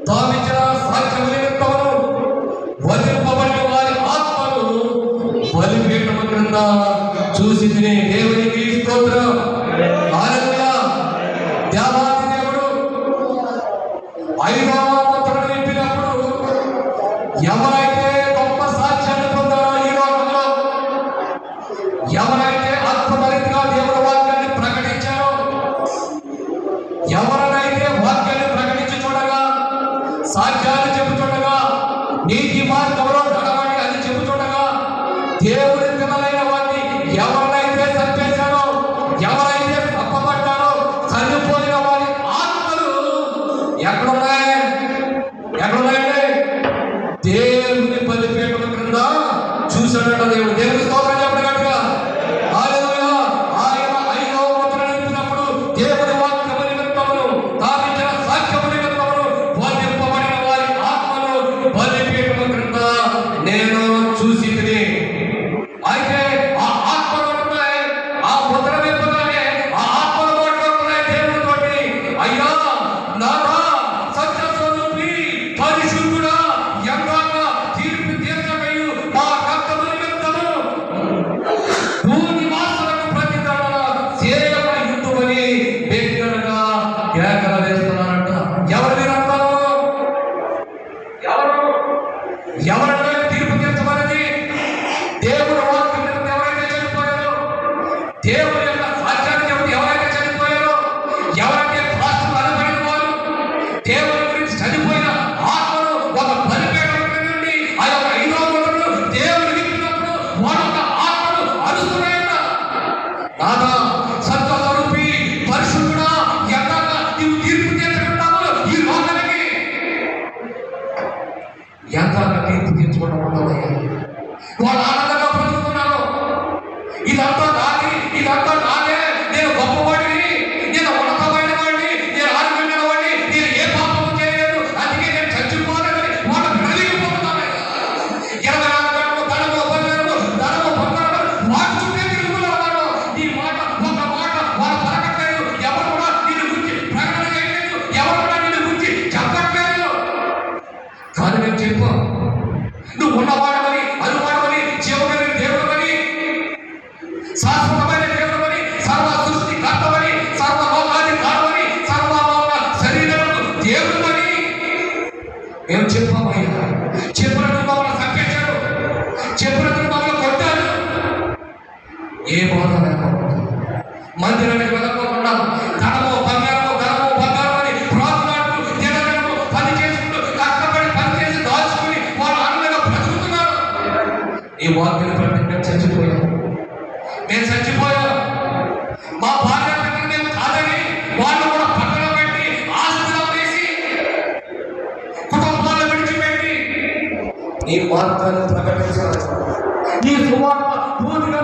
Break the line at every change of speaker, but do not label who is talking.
తామిచ్చిన సాక్ష్యము నిమిత్తమును వధింపబడిన వారి ఆత్మను బలిపీఠము క్రింద చూసి తినే దేవునికి స్తోత్రం. హల్లెలూయా. దేవాది దేవుడు ఐదవ ముద్రను విప్పినప్పుడు ఎవరైతే గొప్ప సాక్ష్యాన్ని పొందారో ఈ లోకంలో, ఎవరైతే ఆత్మభరితంగా దేవుడి వాక్యాన్ని ప్రకటించారో, ఎవరైతే వాక్యాన్ని ప్రకటించి చూడగా, సాక్ష్యాన్ని చెబుతుండగా, నీతి మార్గంలో నడవండి అని చెబుతుండగా, దేవుడి పిల్లలైన వారిని ఎవరైతే చంపేశారో, ఎవరైతే తప్పబడ్డారో, చనిపోయిన వారి ఆత్మలు ఎక్కడున్నాయి? ఎక్కడున్నాయండి? దేవుని బలిపీఠం క్రింద చూశాడట దేవుడు. దేవుని స్తోత్రం చెప్పండి గట్టిగా. హల్లెలూయా. ఆయన ఐదవ ముద్రను విప్పినప్పుడు దేవుని వాక్యము నిమిత్తమును తామిచ్చిన సాక్ష్యము నిమిత్తమును బోధింపబడిన వారి ఆత్మను బలిపీఠము క్రింద నేను చూసి తిని. అయితే ఆ ఆత్మలు ఉన్నాయి. ఆ ముద్ర విప్పగానే ఆ ఆత్మలు మాట్లాడుతున్నాయి దేవునితోటి. అయ్యా నాదా, సత్యస్వరూపి, పరిశుద్ధుడా, యంగాన తీర్పు తీర్చకయు మా రక్తము నిమిత్తము భూనివాసులకు ప్రతిదండన చేయక యుద్ధమని బిగ్గరగా కేకలు వేస్తున్నారంట. ఎవరు మీరంటారు? ఎవరైనా తీర్పు తీర్చమన్నది దేవుడు వాక్యం నిమిత్తం ఎవరైతే చనిపోయారో, దేవుడి యొక్క సాక్ష్యాన్ని చెబుతూ ఎవరైతే చనిపోయారో, ఎవరైతే పాస్టర్ అనబడిన వారు దేవుడి గురించి చనిపోయిన ఆత్మను ఒక బలిపీఠం నుండి ఆ యొక్క ఐదవ ముద్రను దేవుడు విప్పినప్పుడు వాడొక ఆత్మను అరుస్తున్నాయంట. నాదా, సత్యస్వరూపి, పరిశుద్ధుడా, ఎన్నాక నీవు తీర్పు తీర్చుకుంటావు ఈ లోకానికి. ఎంతగా తీర్పు తీర్చుకోవడం ఉండదయ్యా. వాళ్ళు ఆనందంగా బ్రతుకుతున్నారు. ఇదంతా నాది, ఇదంతా నాదే, నేను గొప్పవాడిని, నేను ఉన్నతమైన వాడిని, నేను ఆరోగ్యమైన వాడిని, నేను ఏ పాపము చేయలేదు, అందుకే నేను చచ్చిపోలేదని వాళ్ళు ప్రతిగిపోతున్నారయ్యా. 24 గంటలు ధనము, బంగారము వాటి చుట్టే తిరుగుతున్నారు వాళ్ళు. ఈ మాట ఒక మాట వాళ్ళు పలకట్లేదు. ఎవరు కూడా నిన్ను గురించి ప్రకటన చేయలేదు, ఎవరు కూడా నిన్ను గురించి చెప్పట్లేదు. కానీ నేను చెప్పు, నువ్వు ఉన్నవాడమని, అనువాడమని, జీవమైన దేవుడమని, శాశ్వతమైన దేవుడమని, సర్వ సృష్టి కర్తమని, సర్వ లోకాధికారమని, సర్వలోక శరీరముకు దేవుడమని మేము చెప్పమయ్యా. చెప్పినట్టు మమ్మల్ని సంకేశాడు, చెప్పినట్టు మమ్మల్ని కొట్టాడు. ఏ బోధ లేకుండా, మందిరానికి వెళ్ళకోకుండా, ధనము బంగారము అని ప్రార్థనలు దినము పని చేసుకుంటూ కష్టపడి పని చేసి దాచుకుని వాళ్ళు ఆనందంగా బ్రతుకుతున్నారు. ఈ వాక్యం బట్టి మేము చచ్చిపోయాం. మా భార్య పిల్లలు మేము కాదని వాళ్ళు కూడా పక్కన పెట్టి, ఆస్తులు వేసి, కుటుంబాలను విడిచిపెట్టి నీ మార్గాన్ని ప్రకటించాలి. నీ సువార్త పూర్తిగా